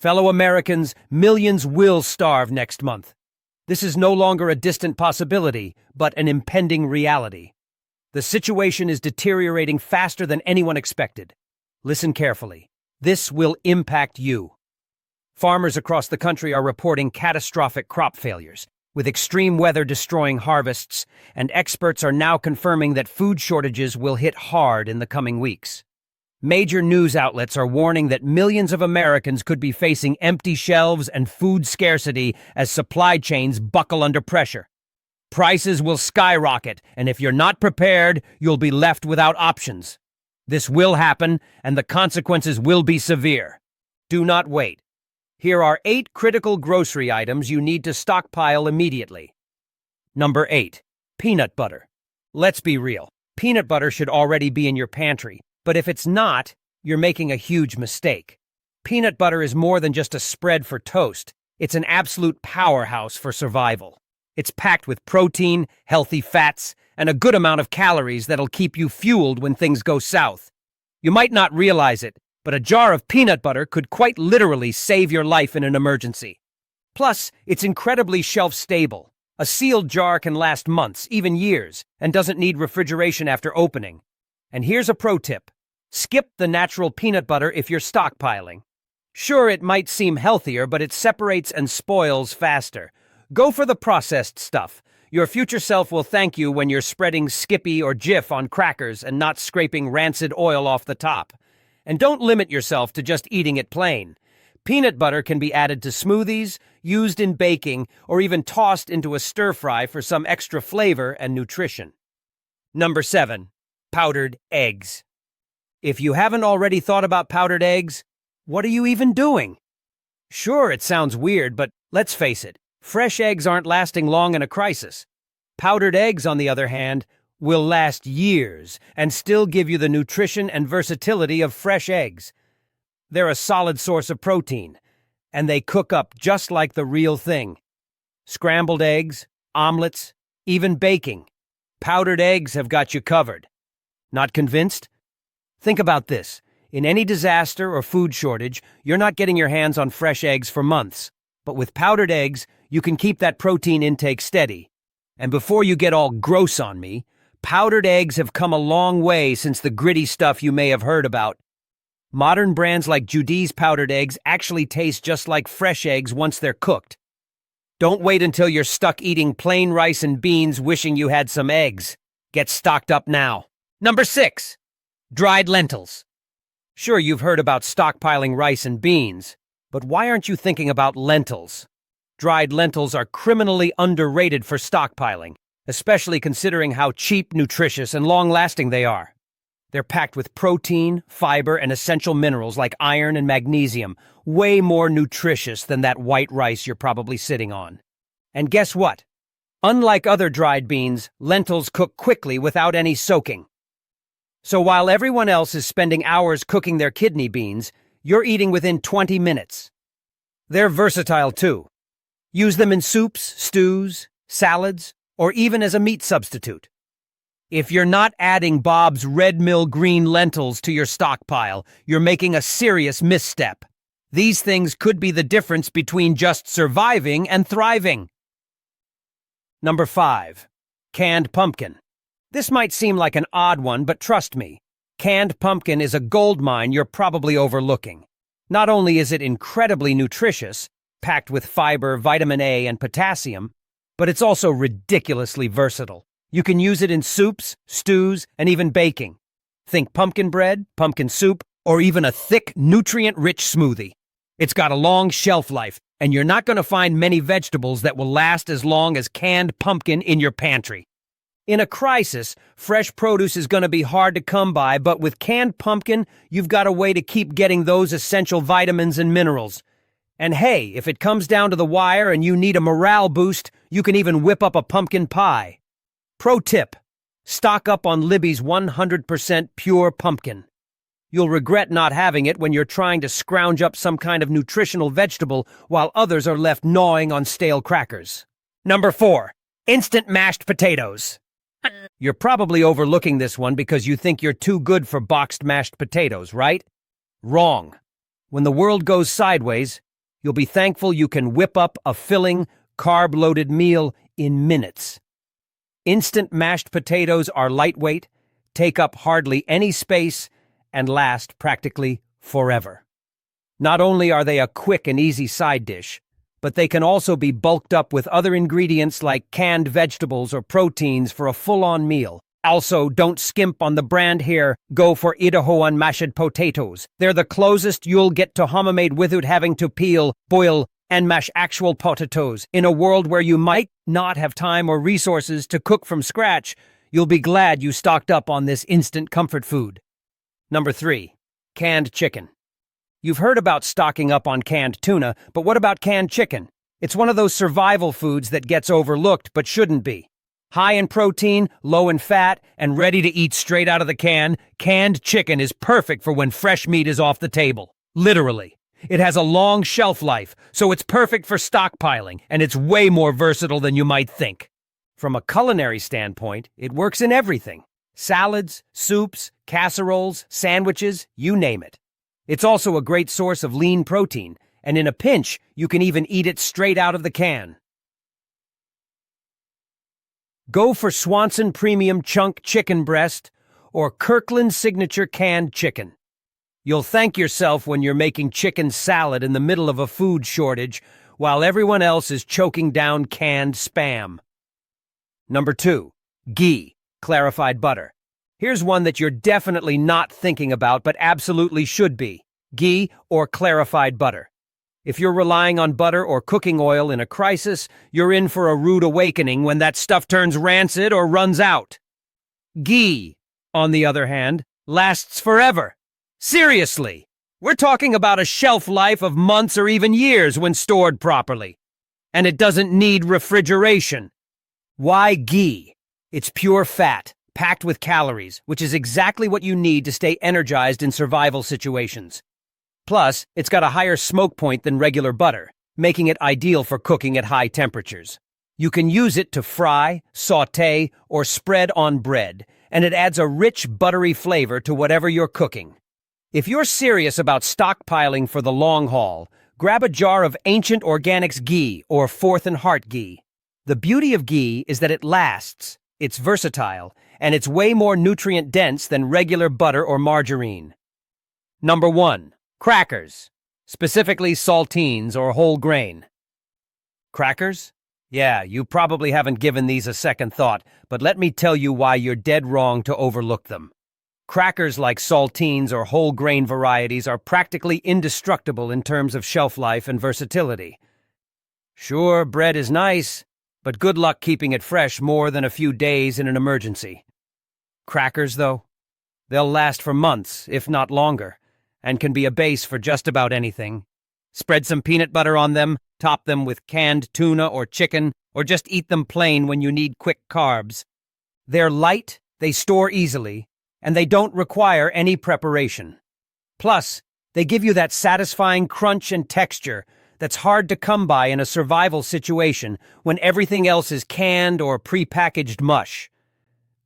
Fellow Americans, millions will starve next month. This is no longer a distant possibility, but an impending reality. The situation is deteriorating faster than anyone expected. Listen carefully. This will impact you. Farmers across the country are reporting catastrophic crop failures, with extreme weather destroying harvests, and experts are now confirming that food shortages will hit hard in the coming weeks. Major news outlets are warning that millions of Americans could be facing empty shelves and food scarcity as supply chains buckle under pressure. Prices will skyrocket, and if you're not prepared, you'll be left without options. This will happen, and the consequences will be severe. Do not wait. Here are 8 critical grocery items you need to stockpile immediately. Number 8. Peanut butter. Let's be real. Peanut butter should already be in your pantry, but if it's not, you're making a huge mistake. Peanut butter is more than just a spread for toast. It's an absolute powerhouse for survival. It's packed with protein, healthy fats, and a good amount of calories that'll keep you fueled when things go south. You might not realize it, but a jar of peanut butter could quite literally save your life in an emergency. Plus, it's incredibly shelf-stable. A sealed jar can last months, even years, and doesn't need refrigeration after opening. And here's a pro tip. Skip the natural peanut butter if you're stockpiling. Sure, it might seem healthier, but it separates and spoils faster. Go for the processed stuff. Your future self will thank you when you're spreading Skippy or Jif on crackers and not scraping rancid oil off the top. And don't limit yourself to just eating it plain. Peanut butter can be added to smoothies, used in baking, or even tossed into a stir-fry for some extra flavor and nutrition. Number 7. Powdered eggs. If you haven't already thought about powdered eggs, what are you even doing? Sure, it sounds weird, but let's face it, fresh eggs aren't lasting long in a crisis. Powdered eggs, on the other hand, will last years and still give you the nutrition and versatility of fresh eggs. They're a solid source of protein, and they cook up just like the real thing. Scrambled eggs, omelets, even baking. Powdered eggs have got you covered. Not convinced? Think about this. In any disaster or food shortage, you're not getting your hands on fresh eggs for months. But with powdered eggs, you can keep that protein intake steady. And before you get all gross on me, powdered eggs have come a long way since the gritty stuff you may have heard about. Modern brands like Judy's powdered eggs actually taste just like fresh eggs once they're cooked. Don't wait until you're stuck eating plain rice and beans wishing you had some eggs. Get stocked up now. Number 6. Dried lentils. Sure, you've heard about stockpiling rice and beans, but why aren't you thinking about lentils? Dried lentils are criminally underrated for stockpiling, especially considering how cheap, nutritious, and long-lasting they are. They're packed with protein, fiber, and essential minerals like iron and magnesium, way more nutritious than that white rice you're probably sitting on. And guess what? Unlike other dried beans, lentils cook quickly without any soaking. So while everyone else is spending hours cooking their kidney beans, you're eating within 20 minutes. They're versatile too. Use them in soups, stews, salads, or even as a meat substitute. If you're not adding Bob's Red Mill green lentils to your stockpile, you're making a serious misstep. These things could be the difference between just surviving and thriving. Number 5. Canned pumpkin. This might seem like an odd one, but trust me, canned pumpkin is a goldmine you're probably overlooking. Not only is it incredibly nutritious, packed with fiber, vitamin A, and potassium, but it's also ridiculously versatile. You can use it in soups, stews, and even baking. Think pumpkin bread, pumpkin soup, or even a thick, nutrient-rich smoothie. It's got a long shelf life, and you're not going to find many vegetables that will last as long as canned pumpkin in your pantry. In a crisis, fresh produce is going to be hard to come by, but with canned pumpkin, you've got a way to keep getting those essential vitamins and minerals. And hey, if it comes down to the wire and you need a morale boost, you can even whip up a pumpkin pie. Pro tip: stock up on Libby's 100% pure pumpkin. You'll regret not having it when you're trying to scrounge up some kind of nutritional vegetable while others are left gnawing on stale crackers. Number 4. Instant mashed potatoes. You're probably overlooking this one because you think you're too good for boxed mashed potatoes, right? Wrong. When the world goes sideways, You'll be thankful you can whip up a filling, carb-loaded meal in minutes. Instant mashed potatoes are lightweight, take up hardly any space, and last practically forever. Not only are they a quick and easy side dish, but they can also be bulked up with other ingredients like canned vegetables or proteins for a full-on meal. Also, don't skimp on the brand here. Go for Idahoan mashed potatoes. They're the closest you'll get to homemade without having to peel, boil, and mash actual potatoes. In a world where you might not have time or resources to cook from scratch, you'll be glad you stocked up on this instant comfort food. Number 3. Canned chicken. You've heard about stocking up on canned tuna, but what about canned chicken? It's one of those survival foods that gets overlooked but shouldn't be. High in protein, low in fat, and ready to eat straight out of the can, canned chicken is perfect for when fresh meat is off the table. Literally. It has a long shelf life, so it's perfect for stockpiling, and it's way more versatile than you might think. From a culinary standpoint, it works in everything. Salads, soups, casseroles, sandwiches, you name it. It's also a great source of lean protein, and in a pinch, you can even eat it straight out of the can. Go for Swanson Premium Chunk Chicken Breast or Kirkland Signature Canned Chicken. You'll thank yourself when you're making chicken salad in the middle of a food shortage while everyone else is choking down canned Spam. Number 2. Ghee, clarified butter. Here's one that you're definitely not thinking about but absolutely should be. Ghee or clarified butter. If you're relying on butter or cooking oil in a crisis, you're in for a rude awakening when that stuff turns rancid or runs out. Ghee, on the other hand, lasts forever. Seriously, we're talking about a shelf life of months or even years when stored properly. And it doesn't need refrigeration. Why ghee? It's pure fat, packed with calories, which is exactly what you need to stay energized in survival situations. Plus, it's got a higher smoke point than regular butter, making it ideal for cooking at high temperatures. You can use it to fry, sauté, or spread on bread, and it adds a rich, buttery flavor to whatever you're cooking. If you're serious about stockpiling for the long haul, grab a jar of Ancient Organics ghee or Fourth and Heart ghee. The beauty of ghee is that it lasts, it's versatile, and it's way more nutrient-dense than regular butter or margarine. Number 1. Crackers, specifically saltines or whole grain. Crackers? Yeah, you probably haven't given these a second thought, but let me tell you why you're dead wrong to overlook them. Crackers like saltines or whole grain varieties are practically indestructible in terms of shelf life and versatility. Sure, bread is nice, but good luck keeping it fresh more than a few days in an emergency. Crackers, though? They'll last for months, if not longer, and can be a base for just about anything. Spread some peanut butter on them, top them with canned tuna or chicken, or just eat them plain when you need quick carbs. They're light, they store easily, and they don't require any preparation. Plus, they give you that satisfying crunch and texture that's hard to come by in a survival situation when everything else is canned or pre-packaged mush.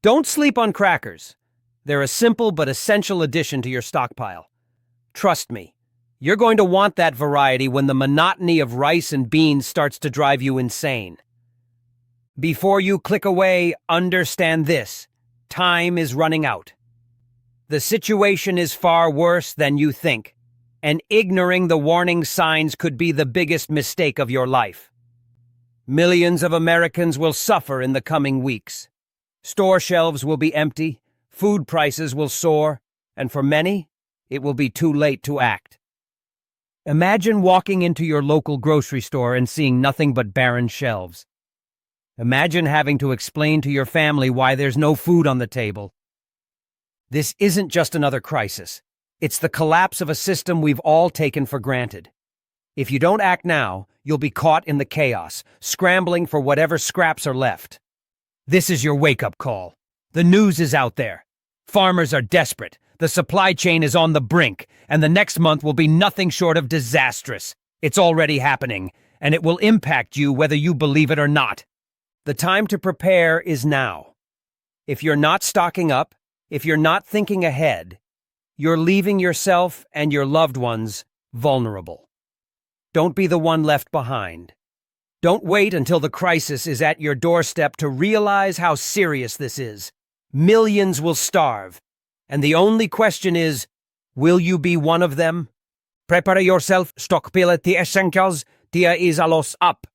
Don't sleep on crackers. They're a simple but essential addition to your stockpile. Trust me, you're going to want that variety when the monotony of rice and beans starts to drive you insane. Before you click away, understand this. Time is running out. The situation is far worse than you think, and ignoring the warning signs could be the biggest mistake of your life. Millions of Americans will suffer in the coming weeks. Store shelves will be empty, food prices will soar, and for many, it will be too late to act. Imagine walking into your local grocery store and seeing nothing but barren shelves. Imagine having to explain to your family why there's no food on the table. This isn't just another crisis. It's the collapse of a system we've all taken for granted. If you don't act now, you'll be caught in the chaos, scrambling for whatever scraps are left. This is your wake-up call. The news is out there. Farmers are desperate. The supply chain is on the brink, and the next month will be nothing short of disastrous. It's already happening, and it will impact you whether you believe it or not. The time to prepare is now. If you're not stocking up, if you're not thinking ahead, you're leaving yourself and your loved ones vulnerable. Don't be the one left behind. Don't wait until the crisis is at your doorstep to realize how serious this is. Millions will starve. And the only question is, will you be one of them? Prepare yourself, stockpile the essentials, dia is a los up.